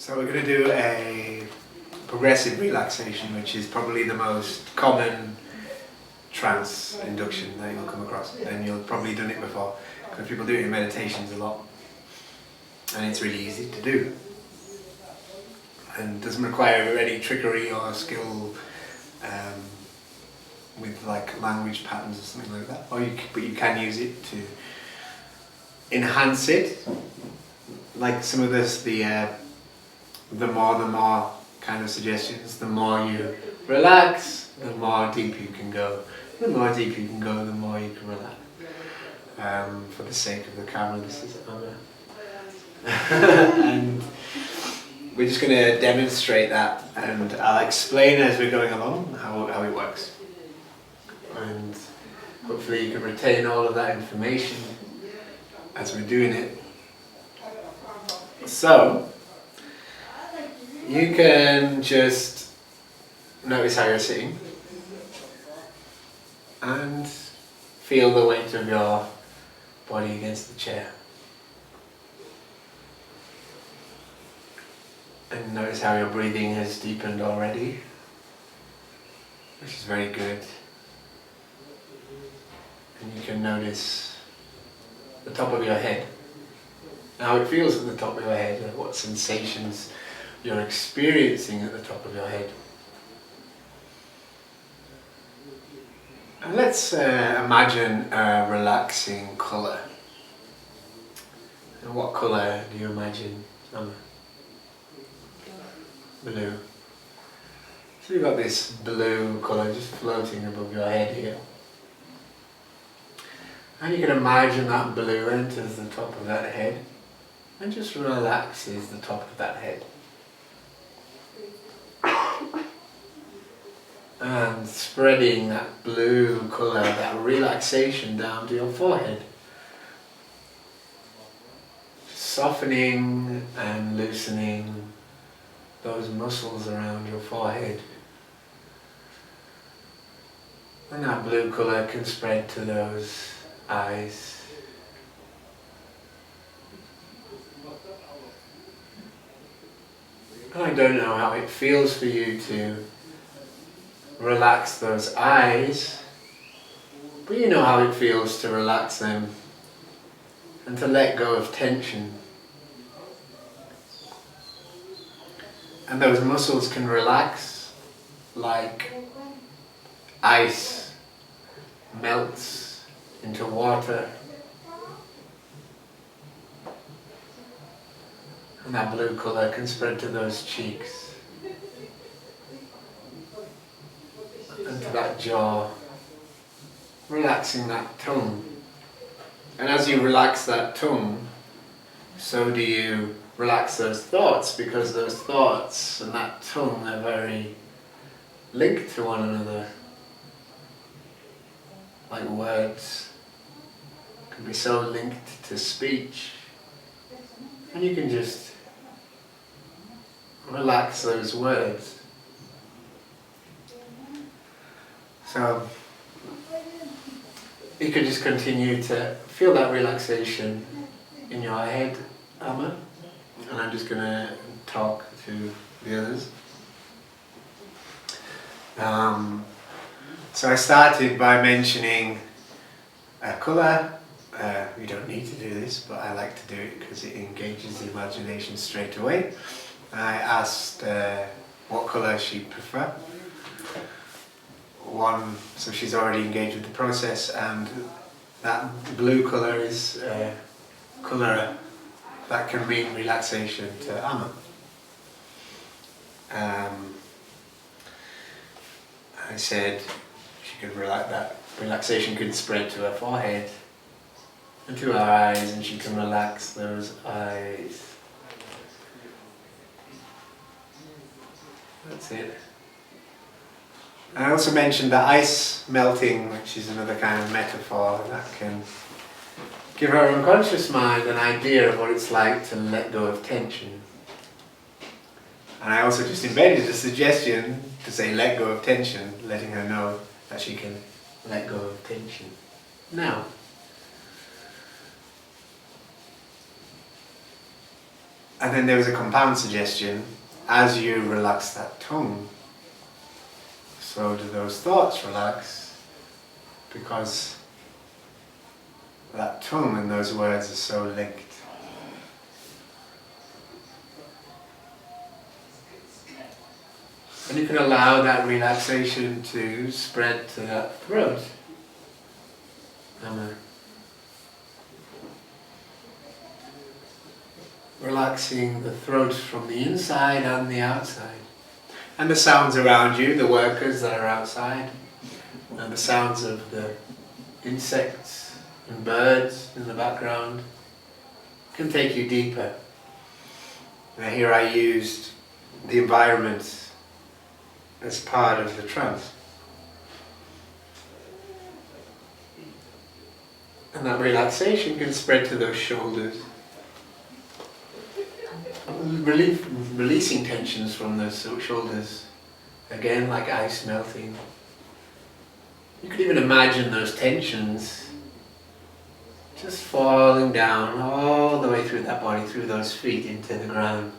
So we're going to do a progressive relaxation, which is probably the most common trance induction that you'll come across, and you'll probably done it before because people do it in meditations a lot, and it's really easy to do and doesn't require any trickery or skill with like language patterns or something like that. But you can use it to enhance it, like some of this, the more kind of suggestions. The more you relax, the more deep you can go. The more deep you can go, the more you can relax. For the sake of the camera, this is Anna. And we're just going to demonstrate that, and I'll explain as we're going along how it works. And hopefully you can retain all of that information as we're doing it. So, you can just notice how you're sitting and feel the weight of your body against the chair. And notice how your breathing has deepened already, which is very good. And you can notice the top of your head, how it feels at the top of your head, and what sensations you're experiencing at the top of your head. And let's imagine a relaxing colour. And what colour do you imagine, Emma? Blue. So you've got this blue colour just floating above your head here. And you can imagine that blue enters the top of that head and just relaxes the top of that head. And spreading that blue colour, that relaxation down to your forehead. Softening and loosening those muscles around your forehead. And that blue colour can spread to those eyes. And I don't know how it feels for you to relax those eyes, but you know how it feels to relax them and to let go of tension. And those muscles can relax like ice melts into water. And that blue colour can spread to those cheeks and to that jaw, relaxing that tongue. And as you relax that tongue, so do you relax those thoughts, because those thoughts and that tongue are very linked to one another. Like words can be so linked to speech. And you can just relax those words. So you could just continue to feel that relaxation in your head, Amma. And I'm just going to talk to the others. So I started by mentioning a colour. You don't need to do this, but I like to do it because it engages the imagination straight away. I asked what colour she'd prefer. So she's already engaged with the process, and that blue colour is a colour that can mean relaxation to Amma. I said she could that relaxation could spread to her forehead and to her eyes, and she can relax those eyes. That's it. I also mentioned the ice melting, which is another kind of metaphor that can give our unconscious mind an idea of what it's like to let go of tension. And I also just embedded a suggestion to say let go of tension, letting her know that she can let go of tension. Now, And then there was a compound suggestion: as you relax that tongue, so do those thoughts relax, because that tongue and those words are so linked. And you can allow that relaxation to spread to that throat. Relaxing the throat from the inside and the outside. And the sounds around you, the workers that are outside, and the sounds of the insects and birds in the background can take you deeper. Now here I used the environment as part of the trance. And that relaxation can spread to those shoulders. Releasing tensions from those shoulders, again like ice melting. You could even imagine those tensions just falling down all the way through that body, through those feet into the ground.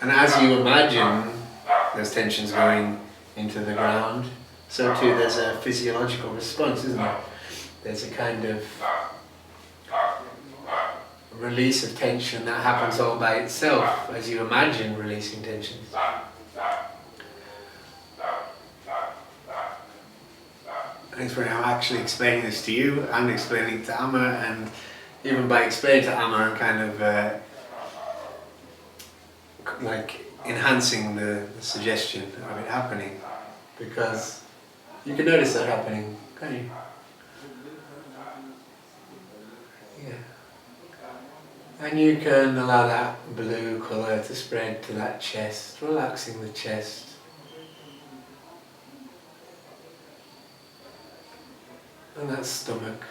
And as you imagine those tensions going into the ground, so too there's a physiological response, isn't there? There's a kind of release of tension that happens all by itself as you imagine releasing tensions. And it's when I'm actually explaining this to you, I'm explaining it to Amma, and even by explaining to Amma, I'm kind of like enhancing the suggestion of it happening, because you can notice that happening, can't you? Yeah. And you can allow that blue colour to spread to that chest, relaxing the chest. And that stomach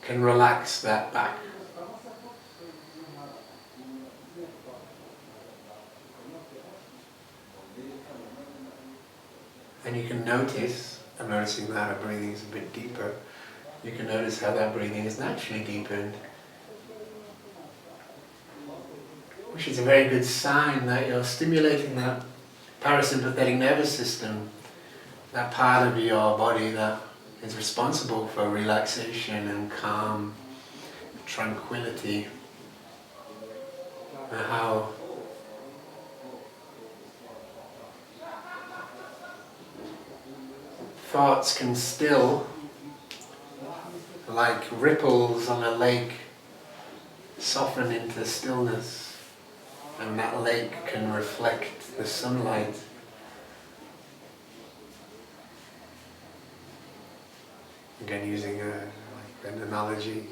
can relax that back. And you can notice, I'm noticing that our breathing is a bit deeper, you can notice how that breathing is naturally deepened, which is a very good sign that you're stimulating that parasympathetic nervous system, that part of your body that is responsible for relaxation and calm, tranquility, and how thoughts can still, like ripples on a lake, soften into stillness, and that lake can reflect the sunlight. Again, using like an analogy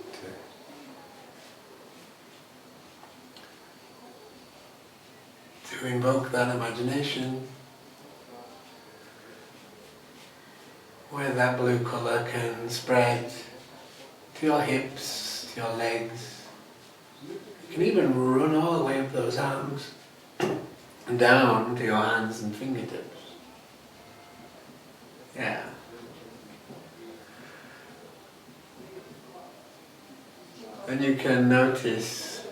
to invoke that imagination, where that blue colour can spread to your hips, to your legs. You can even run all the way up those arms and down to your hands and fingertips. Yeah. And you can notice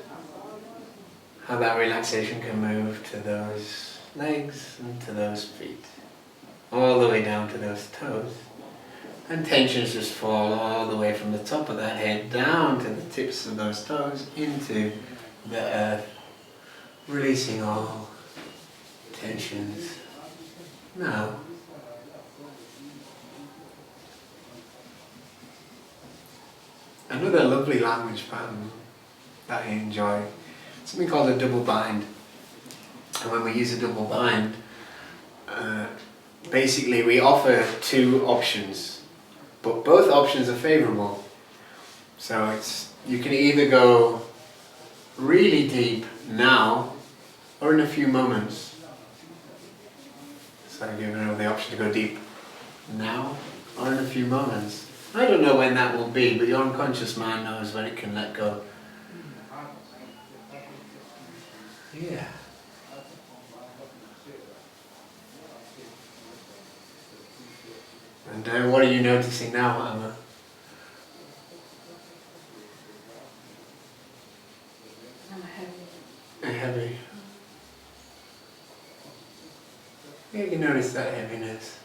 how that relaxation can move to those legs and to those feet, all the way down to those toes. And tensions just fall all the way from the top of that head down to the tips of those toes into the earth, releasing all tensions. Now, another lovely language pattern that I enjoy, something called a double bind. And when we use a double bind, basically we offer two options, but both options are favourable. So you can either go really deep now or in a few moments. So I've given her the option to go deep now or in a few moments. I don't know when that will be, but your unconscious mind knows when it can let go. Yeah. And And what are you noticing now, Amma? I'm heavy. Heavy. Yeah, you can notice that heaviness.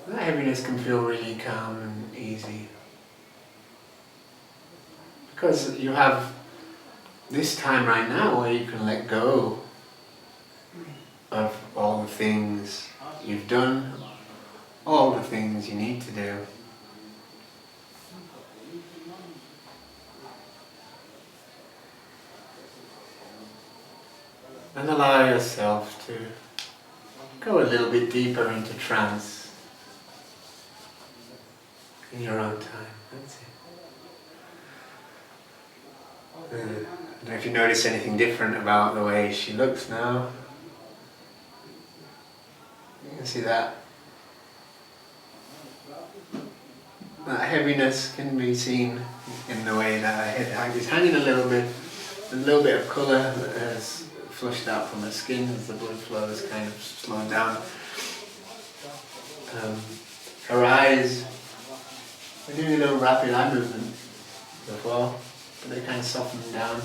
That heaviness can feel really calm and easy. Because you have this time right now where you can let go of all the things you've done, all the things you need to do. And allow yourself to go a little bit deeper into trance in your own time. That's it. I don't know if you notice anything different about the way she looks now. You can see that heaviness can be seen in the way that her head is hanging a little bit of colour that has flushed out from her skin as the blood flow is kind of slowing down. Her eyes, we're doing a little rapid eye movement before, but they kind of softened down,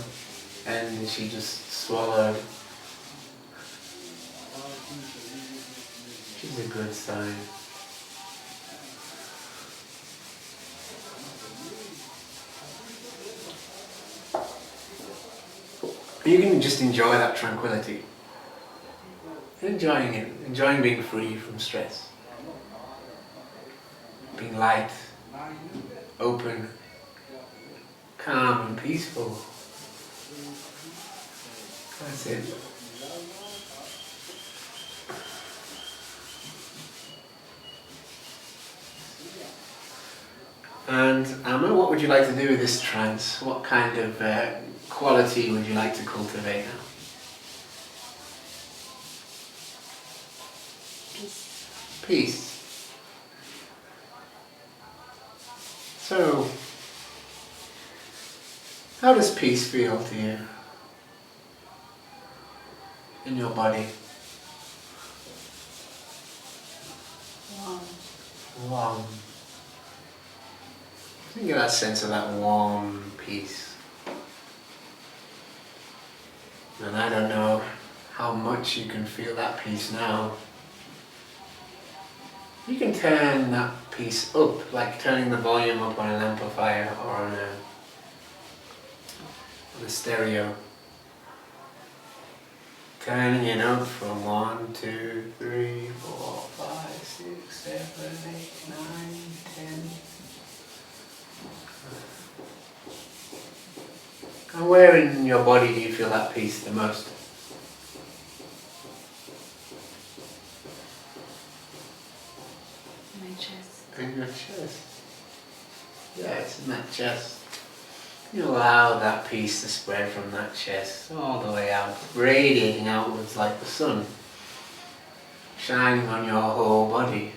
and she just swallowed. Which is a good sign. You can just enjoy that tranquility. Enjoying it, enjoying being free from stress. Being light, open, calm and peaceful. That's it. And Amma, what would you like to do with this trance? What kind of quality would you like to cultivate now? Peace. Peace. So, how does peace feel to you in your body? Warm. Warm. You get that sense of that warm peace. And I don't know how much you can feel that peace now. You can turn that peace up, like turning the volume up on an amplifier or on a stereo. Turning it up from 1, 2, 3, 4, 5, 6, 7, 8, 9, 10. And where in your body do you feel that peace the most? My chest. In your chest. Yeah, it's in that chest. You allow that peace to spread from that chest all the way out, radiating outwards like the sun, shining on your whole body.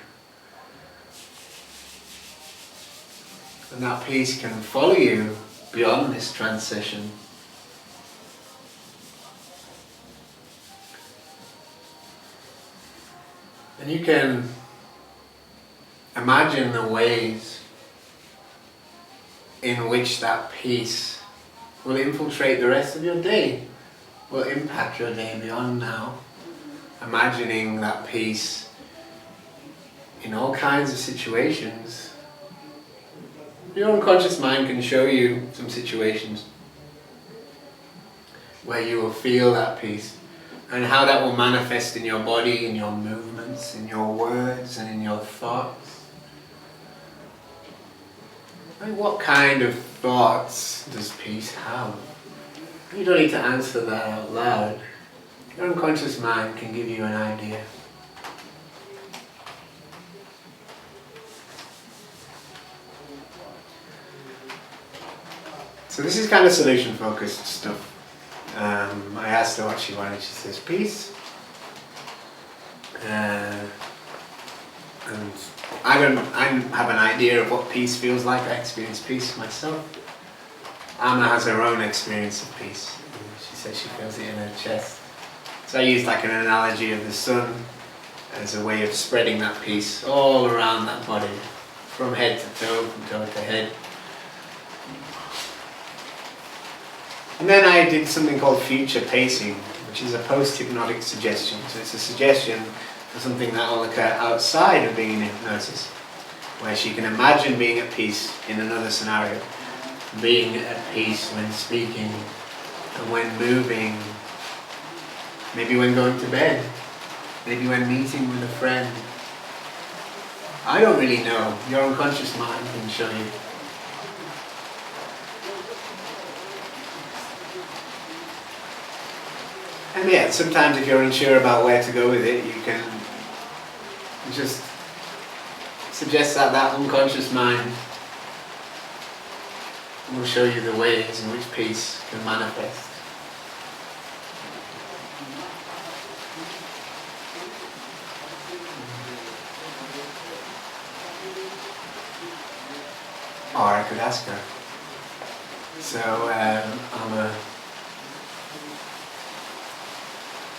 And that peace can follow you beyond this transition. And you can imagine the ways in which that peace will infiltrate the rest of your day, will impact your day beyond now. Imagining that peace in all kinds of situations. Your unconscious mind can show you some situations where you will feel that peace and how that will manifest in your body, in your movements, in your words and in your thoughts. And what kind of thoughts does peace have? You don't need to answer that out loud. Your unconscious mind can give you an idea. So this is kind of solution focused stuff. I asked her what she wanted. She says peace. And I have an idea of what peace feels like. I experience peace myself. Anna has her own experience of peace. She says she feels it in her chest. So I used like an analogy of the sun as a way of spreading that peace all around that body, from head to toe, from toe to head. And then I did something called future pacing, which is a post-hypnotic suggestion. So it's a suggestion for something that will occur outside of being in hypnosis, where she can imagine being at peace in another scenario, being at peace when speaking and when moving, maybe when going to bed, maybe when meeting with a friend. I don't really know. Your unconscious mind can show you. And yeah, sometimes if you're unsure about where to go with it, you can just suggest that that unconscious mind will show you the ways in which peace can manifest. Or I could ask her. So,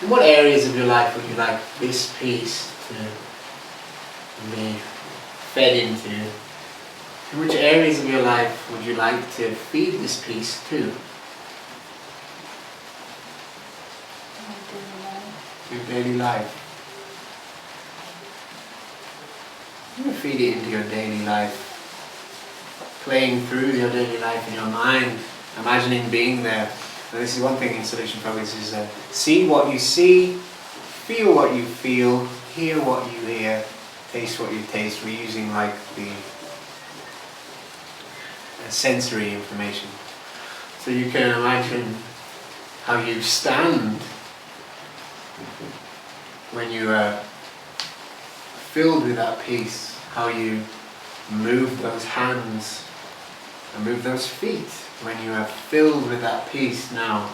in what areas of your life would you like this peace to be fed into? In which areas of your life would you like to feed this peace to? Your daily life. You can feed it into your daily life. Playing through your daily life in your mind, imagining being there. And this is one thing in solution focus is see what you see, feel what you feel, hear what you hear, taste what you taste. We're using like the sensory information. So you can imagine how you stand when you are filled with that peace, how you move those hands and move those feet when you are filled with that peace now.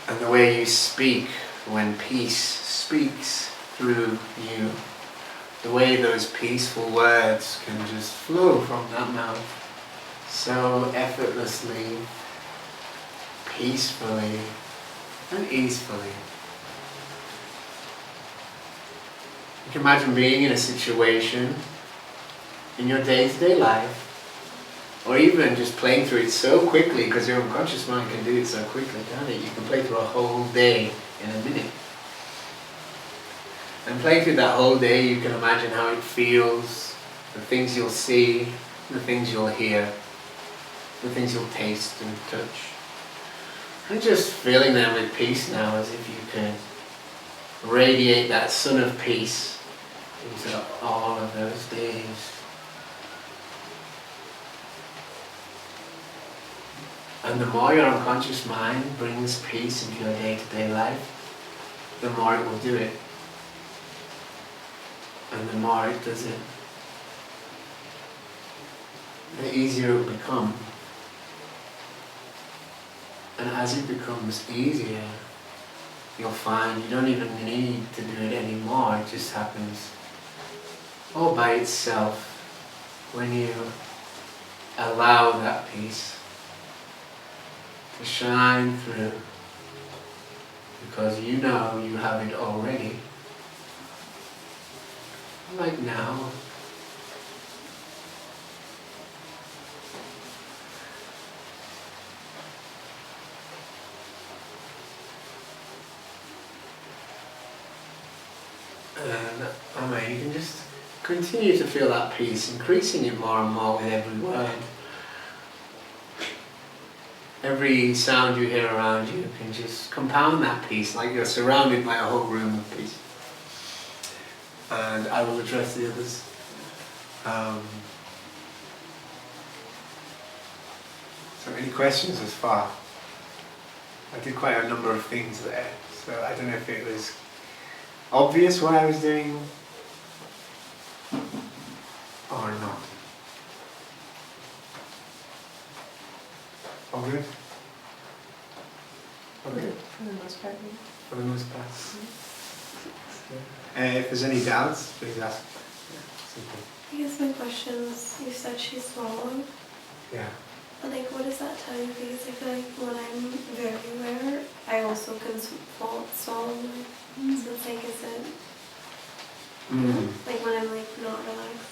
And the way you speak when peace speaks through you. The way those peaceful words can just flow from that mouth so effortlessly, peacefully and easefully. You can imagine being in a situation in your day-to-day life, or even just playing through it so quickly, because your unconscious mind can do it so quickly, can't it? You can play through a whole day in a minute. And playing through that whole day, you can imagine how it feels, the things you'll see, the things you'll hear, the things you'll taste and touch. And just filling them with peace now, as if you can radiate that sun of peace into all of those days. And the more your unconscious mind brings peace into your day-to-day life, the more it will do it. And the more it does it, the easier it will become. And as it becomes easier, you'll find you don't even need to do it anymore. It just happens all by itself when you allow that peace to shine through, because you know you have it already. Like now. And you can just continue to feel that peace, increasing it more and more with every word. Every sound you hear around you can just compound that peace, like you're surrounded by a whole room of peace. And I will address the others. So any questions thus far? I did quite a number of things there, so I don't know if it was obvious what I was doing or not. All good? Okay. For the most part, yeah. For the most part. If there's any doubts, please ask. I guess my question was, you said she's swallowing. Yeah. But like, what does that tell you? Because I feel like when I'm very aware, I also can swallow. So it's like, is it Like when I'm like not relaxed.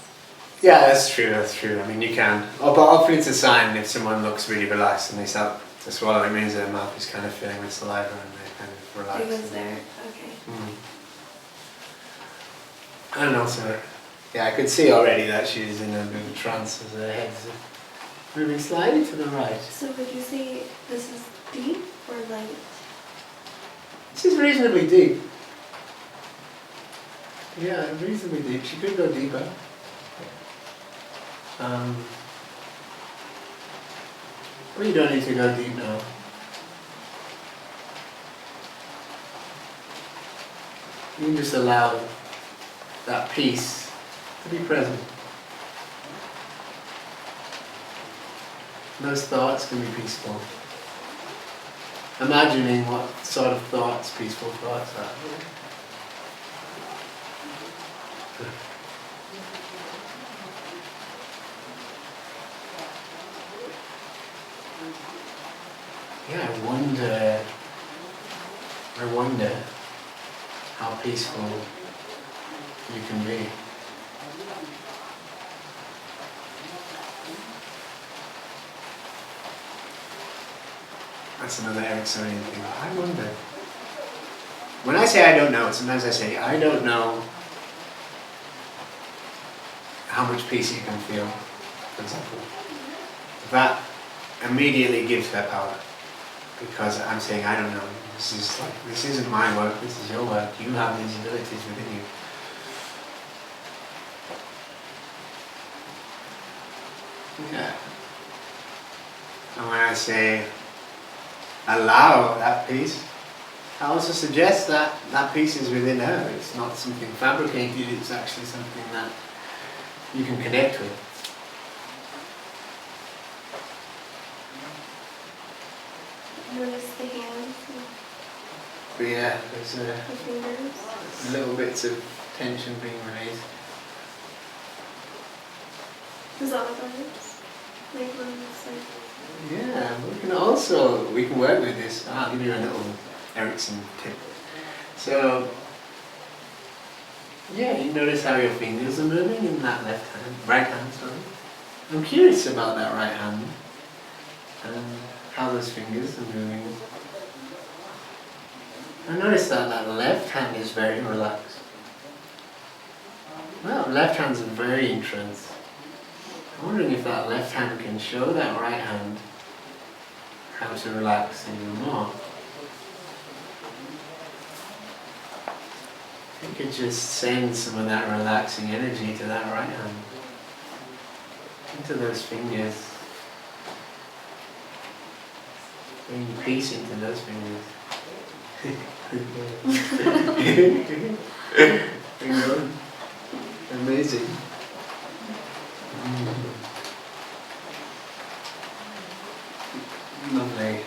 Yeah, that's true, that's true. I mean, you can. Oh, but often it's a sign if someone looks really relaxed and they start to swallow, it means their mouth is kind of filling with saliva and they're kind of relaxed. Because they're, okay. And also, yeah, I could see already that she's in a bit of trance as her head's moving slightly to the right. So would you say this is deep or light? This is reasonably deep. Yeah, reasonably deep. She could go deeper. Well, you don't need to go deep now. You can just allow that peace to be present. Those thoughts can be peaceful. Imagining what sort of thoughts peaceful thoughts are. Yeah, I wonder how peaceful you can be. That's another Ericksonian thing. I wonder. When I say I don't know, sometimes I say I don't know how much peace you can feel, for example. That immediately gives her power. Because I'm saying I don't know. This isn't my work, this is your work. You have these abilities within you. Yeah. And when I say allow that peace, I also suggest that that peace is within her. It's not something fabricated, it's actually something that you can connect with. Notice the hands But yeah, there's and the fingers. little bits of tension being released. Is that what that is? Like when it's like... Yeah, we can work with this. I'll give you a little Erickson tip. So, yeah, you notice how your fingers are moving in that right hand, sorry. I'm curious about that right hand and how those fingers are moving. I notice that that left hand is very relaxed. Well, left hand's very in trance. I'm wondering if that left hand can show that right hand how to relax even more. You could just send some of that relaxing energy to that right hand, into those fingers. Bring peace into those fingers. Amazing. Lovely.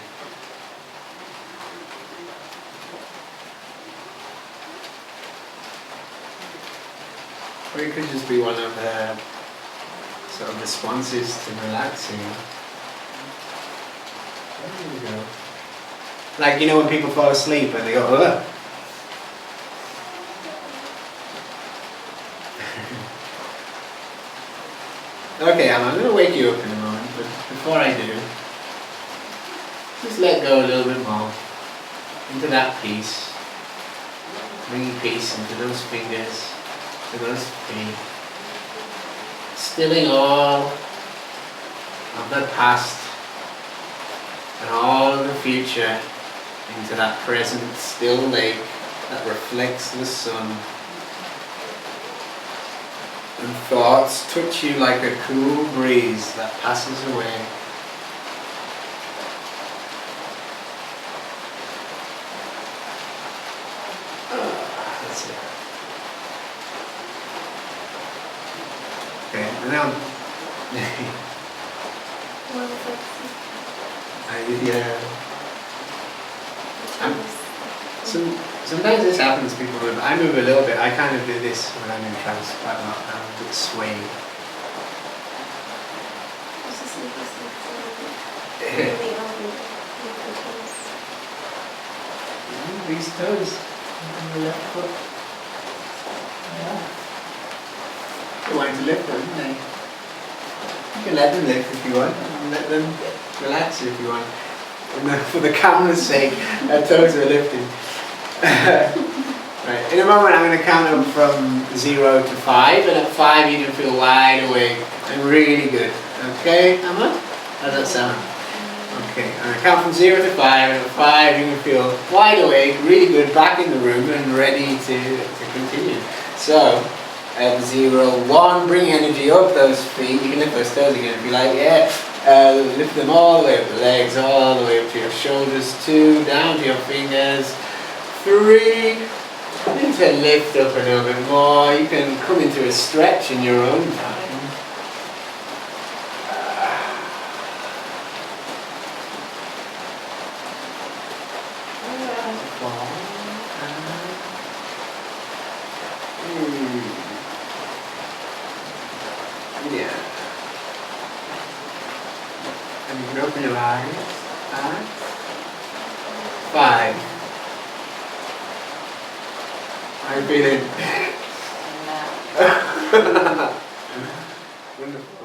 Or it could just be one of the sort of responses to relaxing. There you go. Like, you know, when people fall asleep and they go, ugh. Okay, Anna, I'm going to wake you up in a moment, but before I do, just let go a little bit more into that peace. Bringing peace into those fingers, to those feet. Stilling all of the past and all of the future into that present still lake that reflects the sun. And thoughts touch you like a cool breeze that passes away. That's it. Okay, and now sometimes this happens, people move. I move a little bit. I kind of do this when I'm in trance quite a lot. I'm a bit swayed. These toes on the left foot. Yeah. You want to lift them, they, you can let them lift if you want, and let them relax if you want. And for the camera's sake, toes are lifting. Right. In a moment I'm going to count them from 0 to 5, and at 5 you can feel wide awake and really good. Okay, Emma? How does that sound? Okay, I'm going to count from 0 to 5, and at 5 you can feel wide awake, really good, back in the room and ready to continue. So, at 0, 1, bring energy up those feet. You can lift those toes again if you like, yeah. Lift them all the way up the legs, all the way up to your shoulders. 2, down to your fingers. 3, need to lift up a little bit more. You can come into a stretch in your own time. 4, yeah. And you can open your eyes at 5. How are you feeling? Wonderful.